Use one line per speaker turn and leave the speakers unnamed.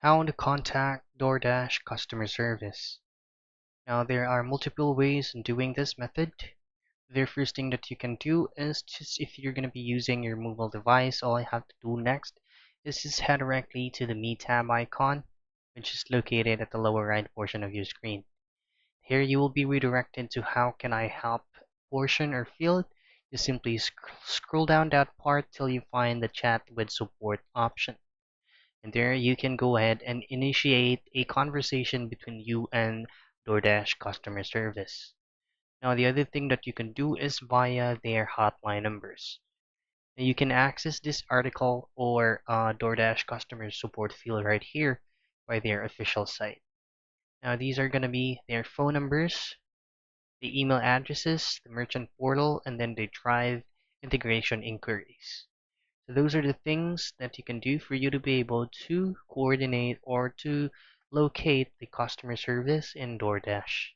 How to contact Doordash customer service. Now, there are multiple ways in doing this method. The first thing that you can do is just if you're going to be using your mobile device, all I have to do next is just head directly to the Me tab icon, which is located at the lower right portion of your screen. Here you will be redirected to How Can I Help portion or field. You simply scroll down that part till you find the Chat with Support option. And there you can go ahead and initiate a conversation between you and DoorDash customer service. Now, the other thing that you can do is via their hotline numbers. Now, you can access this article or DoorDash customer support field right here by their official site. Now, these are going to be their phone numbers, the email addresses, the merchant portal, and then the Drive integration inquiries. So those are the things that you can do for you to be able to coordinate or to locate the customer service in DoorDash.